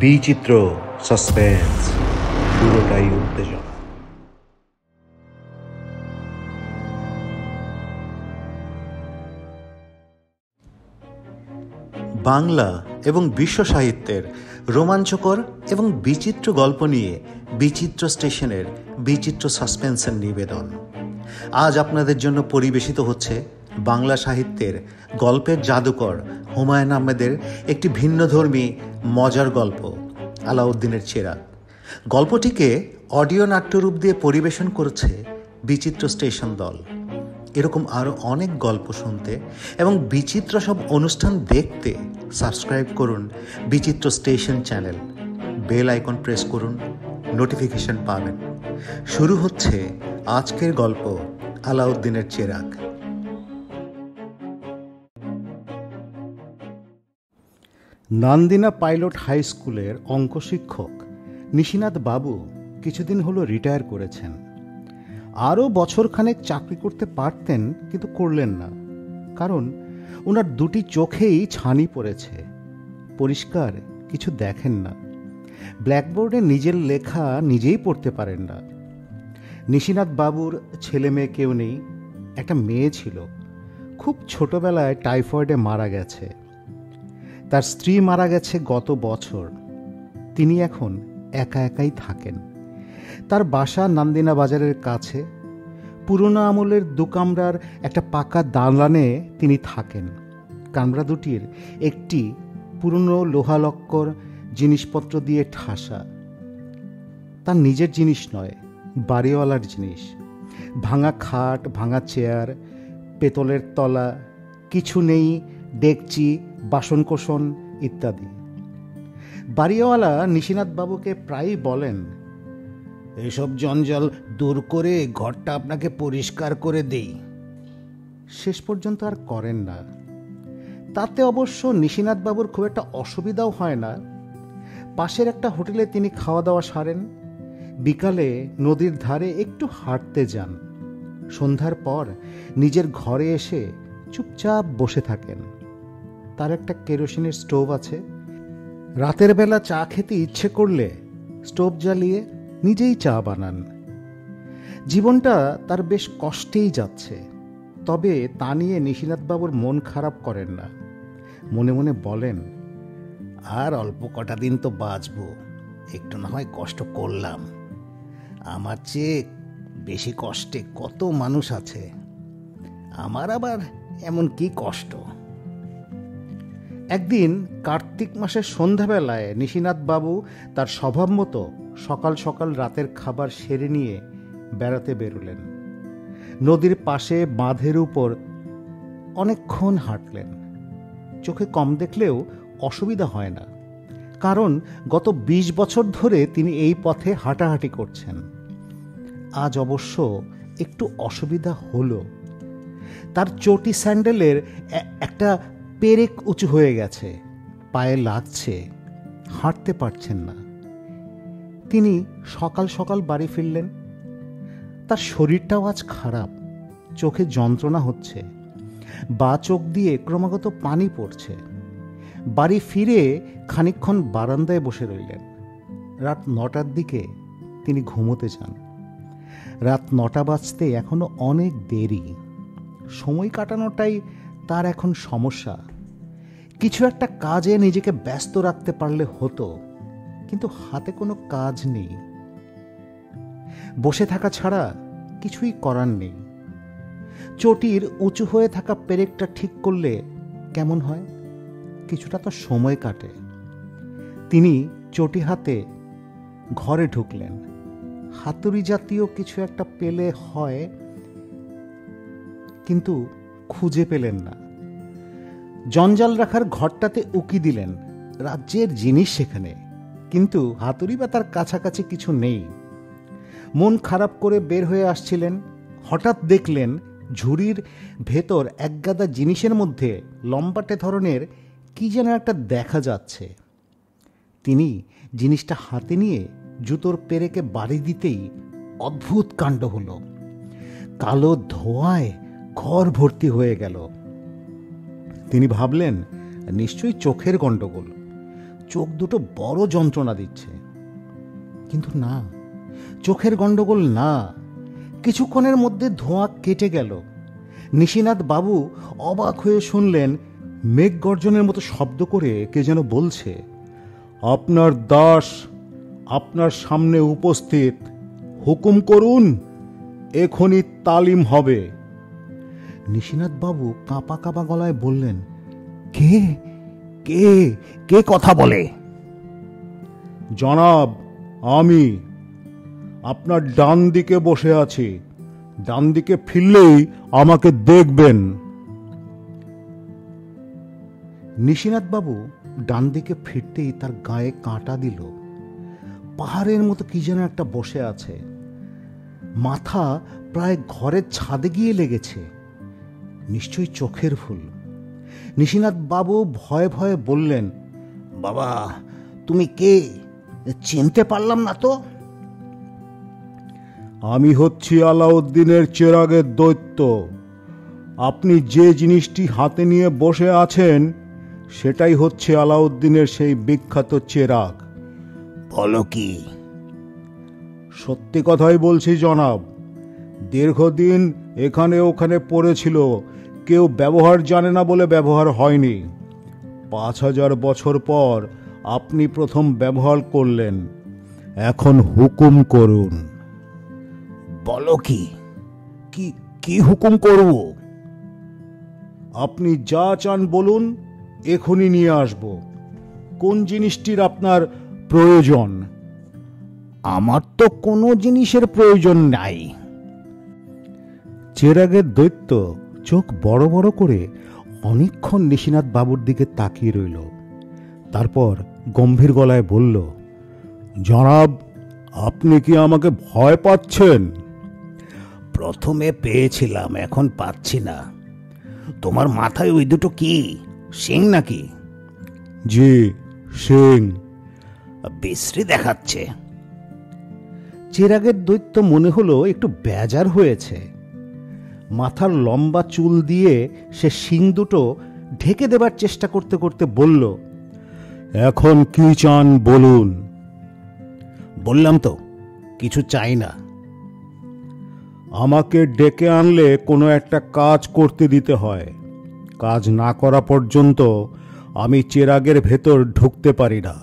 বিচিত্র সাসপেন্স, পুরোটাই উত্তেজনা। বাংলা এবং বিশ্ব সাহিত্যের রোমাঞ্চকর এবং বিচিত্র গল্প নিয়ে বিচিত্র স্টেশনের বিচিত্র সাসপেন্সের নিবেদন আজ আপনাদের জন্য পরিবেশিত হচ্ছে বাংলা সাহিত্যের গল্পের জাদুকর হুমায়ুন আহমেদের একটি ভিন্নধর্মী মজার গল্প আলাউদ্দিনের চেরাগ। গল্পটিকে অডিও নাট্যরূপ দিয়ে পরিবেশন করেছে বিচিত্র স্টেশন দল। এরকম আরও অনেক গল্প শুনতে এবং বিচিত্র সব অনুষ্ঠান দেখতে সাবস্ক্রাইব করুন Bichitra station channel. Bell icon press করুন, নোটিফিকেশন পাবেন। শুরু হচ্ছে আজকের গল্প আলাউদ্দিনের চেরাগ। নান্দিনা পাইলট হাই স্কুলের অঙ্ক শিক্ষক নিশিনাথ বাবু কিছুদিন হলো রিটায়ার করেছেন। আরও বছরখানেক চাকরি করতে পারতেন, কিন্তু করলেন না। কারণ ওনার দুটি চোখেই ছানি পড়েছে, পরিষ্কার কিছু দেখেন না। ব্ল্যাকবোর্ডে নিজের লেখা নিজেই পড়তে পারেন না। নিশিনাথ বাবুর ছেলে মেয়ে কেউ নেই। একটা মেয়ে ছিল, খুব ছোটবেলায় টাইফয়েডে মারা গেছে। তার স্ত্রী মারা গেছে গত বছর। তিনি এখন একা একাই থাকেন। তার বাসা নান্দিনা বাজারের কাছে। পুরনো আমলের দু কামরার একটা পাকা দালানে তিনি থাকেন। কামরা দুটির একটি পুরনো লোহালক্কর জিনিসপত্র দিয়ে ঠাসা। তার নিজের জিনিস নয়, বাড়িওয়ালার জিনিস। ভাঙা খাট, ভাঙা চেয়ার, পেতলের তলা, কিছু নেই ডেকচি, বাসনকোসন ইত্যাদি। বাড়িওয়ালা নিশিনাথ বাবুকে প্রায়ই বলেন, এসব জঞ্জাল দূর করে ঘরটা আপনাকে পরিষ্কার করে দেই। শেষ পর্যন্ত আর করেন না। তাতে অবশ্য নিশিনাথ বাবুর খুব একটা অসুবিধাও হয় না। পাশের একটা হোটেলে তিনি খাওয়া দাওয়া সারেন। বিকালে নদীর ধারে একটু হাঁটতে যান। সন্ধ্যার পর নিজের ঘরে এসে চুপচাপ বসে থাকেন। তার একটা কেরোসিনের স্টোভ আছে। রাতের বেলা চা খেতে ইচ্ছে করলে স্টোভ জ্বালিয়ে নিজেই চা বানান। জীবনটা তার বেশ কষ্টেই যাচ্ছে, তবে তা নিয়ে নিশিনাথবাবুর মন খারাপ করেন না। মনে মনে বলেন, আর অল্প কটা দিন তো বাঁচব, একটু না হয় কষ্ট করলাম। আমার চেয়ে বেশি কষ্টে কত মানুষ আছে, আমার আবার এমন কি কষ্ট। একদিন কার্তিক মাসের সন্ধ্যাবেলায় নিশিনাথ বাবু তার স্বভাব মতো সকাল সকাল রাতের খাবার সেরে নিয়ে বেড়াতে বেরোলেন। নদীর পাশে বাঁধের উপর অনেকক্ষণ হাঁটলেন। চোখে কম দেখলেও অসুবিধা হয় না, কারণ গত 20 বছর ধরে তিনি এই পথে হাঁটাহাঁটি করছেন। আজ অবশ্য একটু অসুবিধা হলো। তার চটি স্যান্ডেলের একটা পেরেক উঁচু হয়ে গেছে, পায়ে লাগছে, হাঁটতে পারছেন না। তিনি সকাল সকাল বাড়ি ফিরলেন। তার শরীরটাও আজ খারাপ, চোখে যন্ত্রণা হচ্ছে, বা চোখ দিয়ে ক্রমাগত পানি পড়ছে। বাড়ি ফিরে খানিকক্ষণ বারান্দায় বসে রইলেন। রাত 9টার দিকে তিনি ঘুমোতে যান। রাত 9টা বাজতে এখনো অনেক দেরি। সময় কাটানোটাই তার এখন সমস্যা। কিছু একটা কাজে নিজেকে ব্যস্ত রাখতে পারলে হতো, কিন্তু হাতে কোনো কাজ নেই। বসে থাকা ছাড়া কিছুই করার নেই। চটির উঁচু হয়ে থাকা পেরেকটা ঠিক করলে কেমন হয়? কিছুটা তো সময় কাটে। তিনি চটি হাতে ঘরে ঢুকলেন। হাতুড়ি জাতীয় কিছু একটা পেলে হয়, কিন্তু খুঁজে পেলেন না। জঞ্জাল রাখার ঘরটাতে উকি দিলেন। রাজ্যের জিনিস সেখানে, কিন্তু হাতুড়ি বা তার কাছাকাছি কিছু নেই। মন খারাপ করে বের হয়ে আসছিলেন, হঠাৎ দেখলেন ঝুড়ির ভেতর একগাদা জিনিসের মধ্যে লম্বাটে ধরনের কি যেন একটা দেখা যাচ্ছে। তিনি জিনিসটা হাতে নিয়ে জুতোর পেরেকে বাড়ি দিতেই অদ্ভুত কাণ্ড হলো। কালো ধোঁয়ায় ঘর ভর্তি হয়ে গেল। তিনি ভাবলেন, নিশ্চয়ই চোখের গণ্ডগোল। চোখ দুটো বড় যন্ত্রণা দিচ্ছে। কিন্তু না, চোখের গন্ডগোল না। কিছুক্ষণের মধ্যে ধোঁয়া কেটে গেল। নিশিনাথ বাবু অবাক হয়ে শুনলেন মেঘ গর্জনের মতো শব্দ করে কে যেন বলছে, আপনার দাস আপনার সামনে উপস্থিত, হুকুম করুন, এখনই তালিম হবে। নিশিনাথ বাবু কাঁপা কাঁপা গলায় বললেন, কে কে কে কথা বলে? জনাব, আমি আপনার ডান দিকে বসে আছি। ডান দিকে ফিরলেই আমাকে দেখবেন। নিশিনাথ বাবু ডান দিকে ফিরতেই তার গায়ে কাঁটা দিল। পাহাড়ের মতো কি যেন একটা বসে আছে। মাথা প্রায় ঘরের ছাদে গিয়ে লেগেছে। নিশ্চয়ই চোখের ভুল। নিশিনাথ বাবু ভয়ে ভয়ে বললেন, বাবা তুমি কে? চিনতে পারলাম না তো। আমি হচ্ছি আলাউদ্দিনের চেরাগের দৈত্য। আপনি যে জিনিসটি হাতে নিয়ে বসে আছেন সেটাই হচ্ছে আলাউদ্দিনের সেই বিখ্যাত চেরাগ। বলো কি? সত্যি কথাই বলছি জনাব। দীর্ঘদিন এখানে ওখানে পড়েছিল, কেউ ব্যবহার জানে না বলে ব্যবহার হয়নি। 5000 বছর পর আপনি প্রথম ব্যবহার করলেন। এখন হুকুম করুন। বলো কি? কি হুকুম করব? আপনি যা চান বলুন, এখনই নিয়ে আসব। কোন জিনিসটির আপনার প্রয়োজন? আমার তো কোনো জিনিসের প্রয়োজন নাই। চেরাগের দৈত্য চোখ বড় বড় করে অনেকক্ষণ নিশিনাথ বাবুর দিকে তাকিয়ে রইল। তারপর গম্ভীর গলায় বলল, জনাব, আপনি কি আমাকে ভয় পাচ্ছেন? প্রথমে পেয়েছিলাম, এখন পাচ্ছি না। তোমার মাথায় ওই দুটো কি, শিং নাকি? জি, শিং। বিশ্রী দেখাচ্ছে। চেরাগের দৈত্য মনে হলো একটু বেজার হয়েছে। মাথার লম্বা চুল দিয়ে সে শিং দুটো ঢেকে দেবার চেষ্টা করতে করতে বলল, এখন কি চান বলুন। বললাম তো কিছু চাই না। আমাকে ডেকে আনলে কোনো একটা কাজ করতে দিতে হয়। কাজ না করা পর্যন্ত আমি চেরাগের ভেতর ঢুকতে পারি না।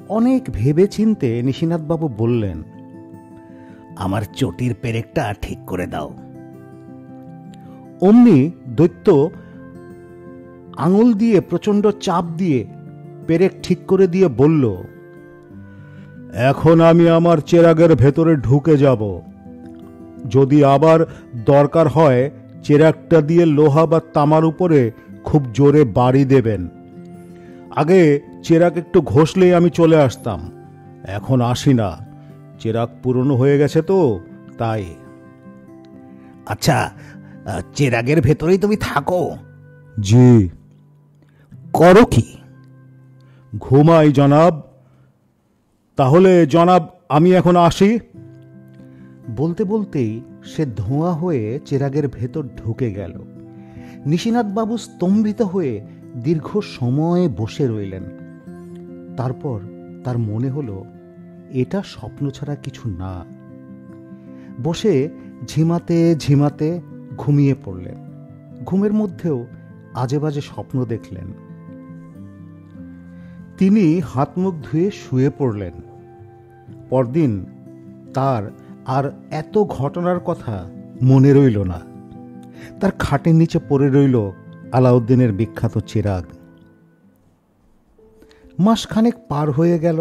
অনেক ভেবে চিনতে নিশিনাথবাবু বললেন, আমার চটির পেরেকটা ঠিক করে দাও। অমনি দৈত্য আঙুল দিয়ে প্রচণ্ড চাপ দিয়ে পেরেক ঠিক করে দিয়ে বলল, এখন আমি আমার চেরাগের ভেতরে ঢুকে যাব। যদি আবার দরকার হয় চেরাগটা দিয়ে লোহা বা তামার উপরে খুব জোরে বাড়ি দেবেন। আগে চেরাগ একটু ঘষলেই আমি চলে আসতাম, এখন আসি না। চেরাগ পুরনো হয়ে গেছে তো তাই। আচ্ছা, চেরাগের ভেতরেই তুমি থাকো? জি। করো কি? ঘুমাই জনাব। তাহলে জনাব আমি এখন আসি। বলতে বলতেই সে ধোঁয়া হয়ে চেরাগের ভেতর ঢুকে গেল। নিশিনাথবাবু স্তম্ভিত হয়ে দীর্ঘ সময় বসে রইলেন। তারপর তার মনে হলো এটা স্বপ্ন ছাড়া কিছু না। বসে ঝিমাতে ঝিমাতে ঘুমিয়ে পড়লেন। ঘুমের মধ্যেও আজে বাজে স্বপ্ন দেখলেন। তিনি হাত মুখ ধুয়ে শুয়ে পড়লেন। পরদিন তার আর এত ঘটনার কথা মনে রইল না। তার খাটের নিচে পড়ে রইল আলাউদ্দিনের বিখ্যাত চেরাগ। মাসখানেক পার হয়ে গেল।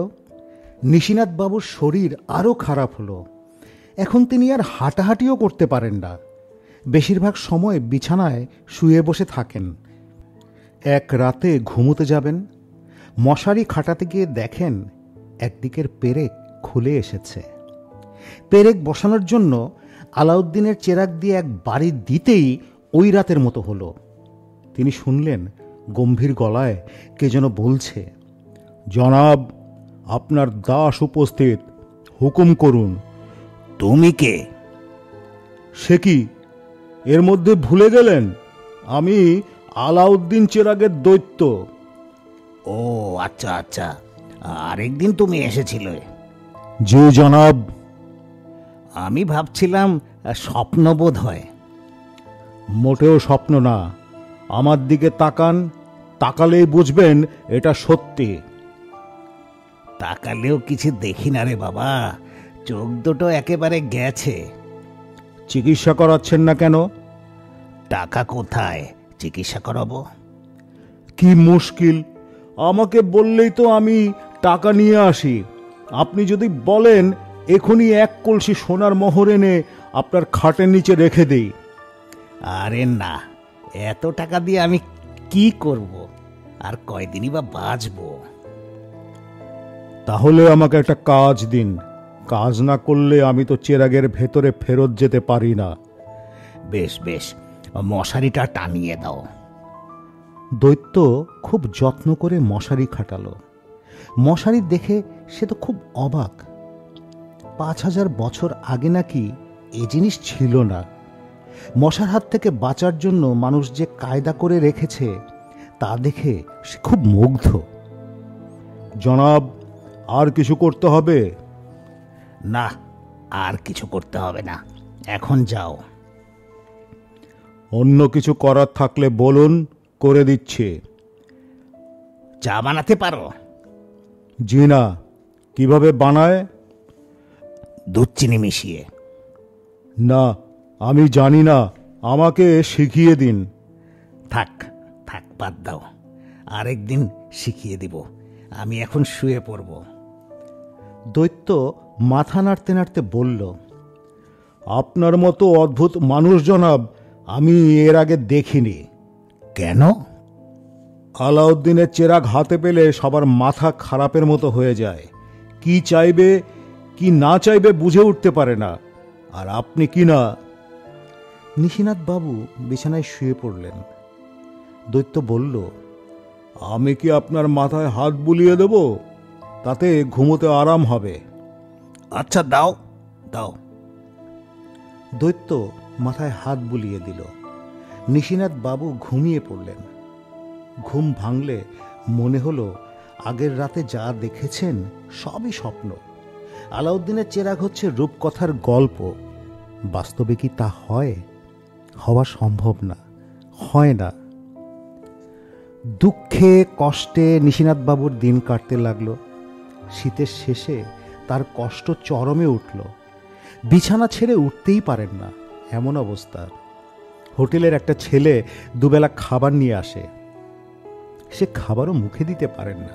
নিশিনাথবাবুর শরীর আরও খারাপ হলো। এখন তিনি আর হাঁটাহাঁটিও করতে পারেন না। বেশিরভাগ সময় বিছানায় শুয়ে বসে থাকেন। এক রাতে ঘুমোতে যাবেন, মশারি খাটাতে গিয়ে দেখেন একদিকের পেরেক খুলে এসেছে। পেরেক বসানোর জন্য আলাউদ্দিনের চেরাগ দিয়ে এক বাড়ি দিতেই ওই রাতের মতো হলো। তিনি শুনলেন গম্ভীর গলায় কে যেন বলছে, জনাব, আপনার দাস উপস্থিত, হুকুম করুন। তুমি কে? সে কি, এর মধ্যে ভুলে গেলেন? আমি আলাউদ্দিন চেরাগের দৈত্য। ও ও আচ্ছা আচ্ছা, আরেকদিন তুমি এসেছিলে। জি জনাব। আমি ভাবছিলাম স্বপ্নবোধ হয়। মোটেও স্বপ্ন না, আমার দিকে তাকান, তাকালেই বুঝবেন এটা সত্যি। তাকালেও কিছু দেখি না রে বাবা, চোখ দুটো একেবারে গেছে। চিকিৎসা করাচ্ছেন না কেন? টাকা কোথায় চিকিৎসা করাবো? কি মুশকিল, আমাকে বললেই তো আমি টাকা নিয়ে আসি। আপনি যদি বলেন এখনই 1 কলসি সোনার মোহর এনে আপনার খাটের নিচে রেখে দেই। আরে না, এত টাকা দিয়ে আমি কি করব, আর কয়দিনই বা বাঁচবো। তাহলে আমাকে একটা কাজ দিন, কাজ না করলে আমি তো চেরাগের ভেতরে ফেরত যেতে পারি না। বেশ বেশ, মশারিটা টানিয়ে দাও। দৈত্য খুব যত্ন করে মশারি খাটালো। মশারি দেখে সে তো খুব অবাক। 5000 বছর আগে নাকি এ জিনিস ছিল না। মশার হাত থেকে বাঁচার জন্য মানুষ যে কায়দা করে রেখেছে তা দেখে সে খুব মুগ্ধ। জনাব, আর কিছু করতে হবে? না, আর কিছু করতে হবে না, এখন যাও। অন্য কিছু করার থাকলে বলুন, করে দিচ্ছি। চা বানাতে পারো? জি না। কিভাবে বানায়? দুধ চিনি মিশিয়ে। না, আমি জানি না, আমাকে শিখিয়ে দিন। থাক থাক, বাদ দাও, আরেকদিন শিখিয়ে দিব। আমি এখন শুয়ে পড়ব। দৈত্য মাথা নাড়তে নাড়তে বলল, আপনার মতো অদ্ভুত মানুষ জনাব আমি এর আগে দেখিনি। কেন? আলাউদ্দিনের চেরাগ হাতে পেলে সবার মাথা খারাপের মতো হয়ে যায়। কি চাইবে কি না চাইবে বুঝে উঠতে পারে না। আর আপনি কি না? নিশিনাথ বাবু বিছানায় শুয়ে পড়লেন। দৈত্য বলল, আমি কি আপনার মাথায় হাত বুলিয়ে দেব? তাতে ঘুমোতে আরাম হবে। আচ্ছা দাও দাও। দৈত্য মাথায় হাত বুলিয়ে দিল। নিশিনাথ বাবু ঘুমিয়ে পড়লেন। ঘুম ভাঙলে মনে হলো আগের রাতে যা দেখেছেন সবই স্বপ্ন। আলাউদ্দিনের চেরাগ হচ্ছে রূপকথার গল্প। বাস্তবে কি তা হয়? হওয়া সম্ভব না, হয় না। দুঃখে কষ্টে নিশিনাথ বাবুর দিন কাটতে লাগলো। শীতের শেষে তার কষ্ট চরমে উঠল। বিছানা ছেড়ে উঠতেই পারেন না, এমন অবস্থা। হোটেলের একটা ছেলে দুবেলা খাবার নিয়ে আসে, সে খাবারও মুখে দিতে পারেন না।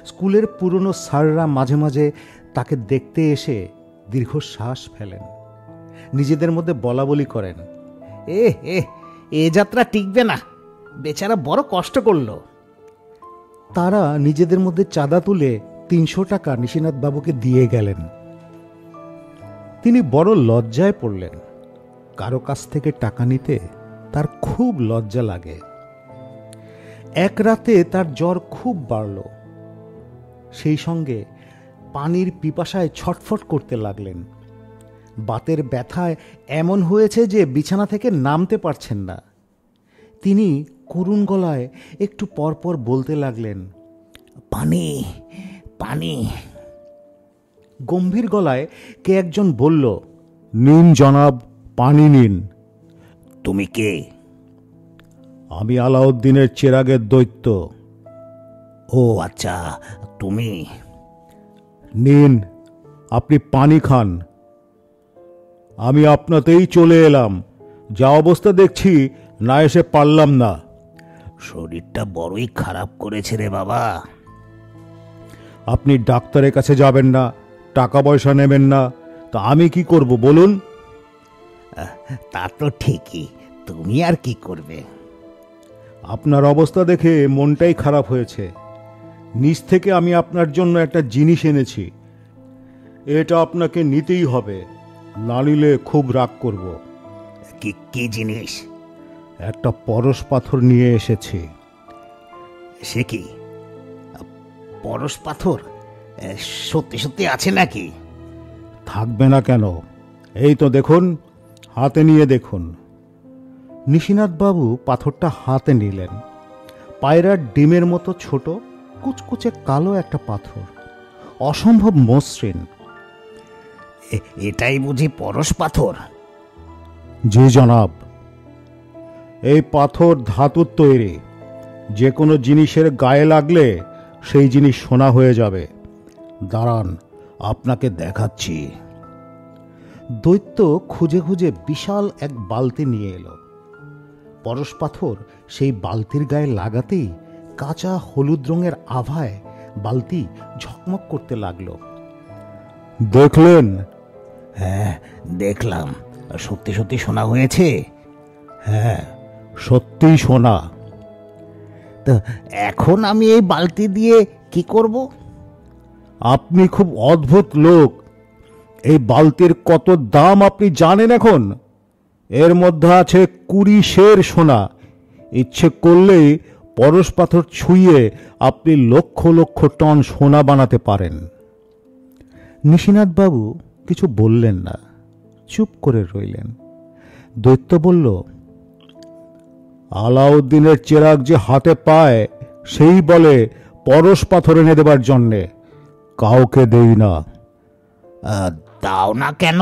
স্কুলের পুরনো স্যাররা মাঝে মাঝে তাকে দেখতে এসে দীর্ঘশ্বাস ফেলেন, নিজেদের মধ্যে বলা বলি করেন, এ এ এ যাত্রা টিকবে না, বেচারা বড় কষ্ট করলো। তারা নিজেদের মধ্যে চাঁদা তুলে 300 টাকা নিশিনাথ বাবুকে দিয়ে গেলেন। তিনি বড় লজ্জায় পড়লেন। কারো কাছ থেকে টাকা নিতে তার খুব লজ্জা লাগে। এক রাতে তার জ্বর খুব বাড়ল। সেই সঙ্গে পানির পিপাসায় ছটফট করতে লাগলেন। বাতের ব্যথায় এমন হয়েছে যে বিছানা থেকে নামতে পারছেন না। তিনি করুণ গলায় একটু পরপর বলতে লাগলেন, পানি পানি। গম্ভীর গলায় কে একজন বলল, নিন জনাব, পানি নিন। তুমি কে? আমি আলাউদ্দিনের চেরাগের দৈত্য। ও আচ্ছা, তুমি। নিন, আপনি পানি খান। আমি আপনাতেই চলে এলাম। যা অবস্থা দেখছি, না এসে পারলাম না। শরীরটা বড়ই খারাপ করেছে রে বাবা। আপনি ডাক্তারের কাছে যাবেন না, টাকা পয়সা নেবেন না, তা আমি কি করব বলুন? তা তো ঠিকই, তুমি আর কি করবে? আপনার অবস্থা দেখে মনটাই খারাপ হয়েছে। নিজ থেকে আমি আপনার জন্য একটা জিনিস এনেছি। এটা আপনাকে নিতেই হবে, না নিলে খুব রাগ করব। কি জিনিস? একটা পরশ পাথর নিয়ে এসেছি। সে কি? পরশ পাথর সত্যি সত্যি আছে নাকি? থাকবে না কেন? এই তো দেখুন, হাতে নিয়ে দেখুন। নিশিনাথ বাবু পাথরটা হাতে নিলেন। পায়রার ডিমের মতো ছোট, কুচকুচে কালো একটা পাথর, অসম্ভব মসৃণ। এটাই বুঝি পরশ পাথর? জি জনাব, এই পাথর ধাতুর তৈরি। যে কোনো জিনিসের গায়ে লাগলে সেই জিনিস সোনা হয়ে যাবে। দাঁড়ান, আপনাকে দেখাচ্ছি। দৈত্য খুঁজে খুঁজে বিশাল এক বালতি নিয়ে এলো। পরশ পাথর সেই বালতির গায়ে লাগাতেই কাঁচা হলুদ রঙের আভায় বালতি ঝকমক করতে লাগলো। দেখলেন? হ্যাঁ, দেখলাম। সত্যি সত্যি সোনা হয়েছে? হ্যাঁ, সত্যিই সোনা। তো এখন আমি এই বালতি দিয়ে কি করব? আপনি খুব অদ্ভুত লোক। এই বালতির কত দাম আপনি জানেন এখন? এর মধ্যে আছে 20 সের সোনা। ইচ্ছে করলেই পরশ পাথর ছুঁয়ে আপনি লক্ষ লক্ষ টন সোনা বানাতে পারেন। নিশিনাথবাবু কিছু বললেন না, চুপ করে রইলেন। দৈত্য বলল, আলাউদ্দিনের চেরাগ যে হাতে পায় সেই বলে পরশ পাথর এনে দেবার জন্যে। কাউকে দেই না। দাও না কেন?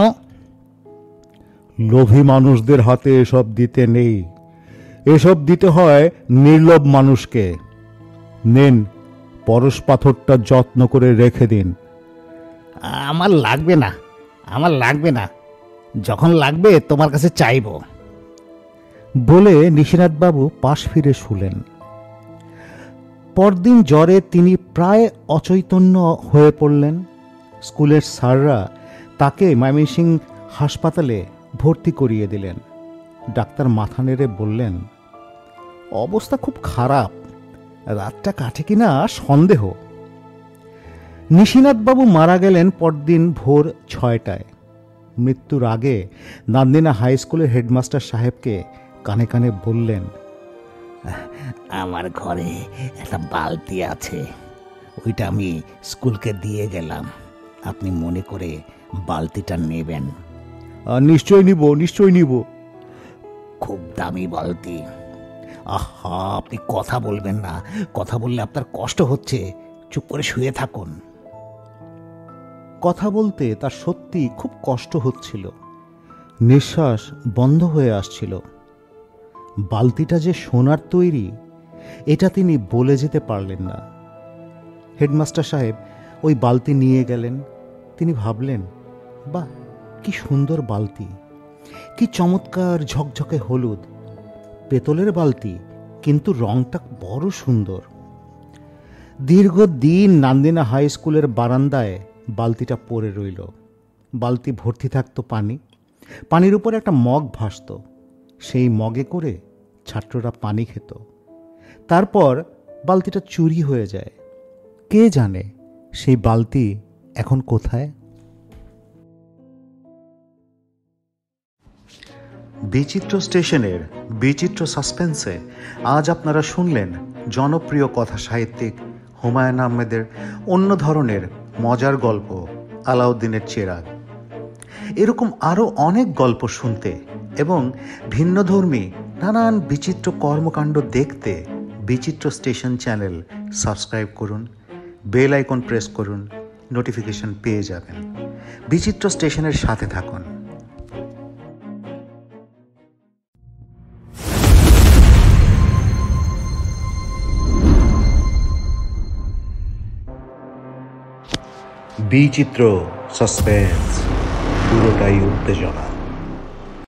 লোভী মানুষদের হাতে এসব দিতে নেই। এসব দিতে হয় নির্লোভ মানুষকে। নেন, পরশ পাথরটা যত্ন করে রেখে দিন। আমার লাগবে না, আমার লাগবে না। যখন লাগবে তোমার কাছে চাইব। বলে নিশিনাথবাবু পাশ ফিরে শুলেন। পরদিন জ্বরে তিনি প্রায় অচৈতন্য হয়ে পড়লেন। স্কুলের স্যাররা তাকে ময়মনসিংহ হাসপাতালে ভর্তি করিয়ে দিলেন। ডাক্তার মাথা নেড়ে বললেন, অবস্থা খুব খারাপ, রাতটা কাটে কিনা সন্দেহ। নিশিনাথবাবু মারা গেলেন পরদিন ভোর 6টায়। মৃত্যুর আগে নান্দিনা হাই স্কুলের হেডমাস্টার সাহেবকে কানে কানে বললেন, আমার ঘরে একটা বালতি আছে, ওইটা আমি স্কুলকে দিয়ে গেলাম। আপনি মনে করে বালতিটা নেবেন। নিশ্চয় নিব, নিশ্চয় নিব। খুব দামি বালতি। আহা, আপনি কথা বলবেন না। কথা বললে আপনার কষ্ট হচ্ছে। চুপ করে শুয়ে থাকুন। কথা বলতে তার সত্যি খুব কষ্ট হচ্ছিল। নিঃশ্বাস বন্ধ হয়ে আসছিল। বালতিটা যে সোনার তৈরি এটা তিনি বলে যেতে পারলেন না। হেডমাস্টার সাহেব ওই বালতি নিয়ে গেলেন। তিনি ভাবলেন, বাহ, কি সুন্দর বালতি, কি চমৎকার ঝকঝকে হলুদ। পেতলের বালতি, কিন্তু রংটা বড় সুন্দর। দীর্ঘদিন নান্দিনা হাই স্কুলের বারান্দায় বালতিটা পড়ে রইল। বালতি ভর্তি থাকত পানি। পানির উপর একটা মগ ভাসত। সেই মগে করে ছাত্ররা পানি খেত। তারপর বালতিটা চুরি হয়ে যায়। কে জানে সেই বালতি এখন কোথায়? বিচিত্র স্টেশনের বিচিত্র সাসপেন্সে আজ আপনারা শুনলেন জনপ্রিয় কথা সাহিত্যিক হুমায়ুন আহমেদের অন্য ধরনের মজার গল্প আলাউদ্দিনের চেরাগ। এরকম আরও অনেক গল্প শুনতে এবং ভিন্নধর্মী নানান বিচিত্র কর্মকাণ্ড দেখতে বিচিত্র স্টেশন চ্যানেল সাবস্ক্রাইব করুন, বেল আইকন প্রেস করুন, নোটিফিকেশন পেয়ে যাবেন। বিচিত্র স্টেশনের সাথে থাকুন। বিচিত্র সাসপেন্স, পুরোটাই উত্তেজনা।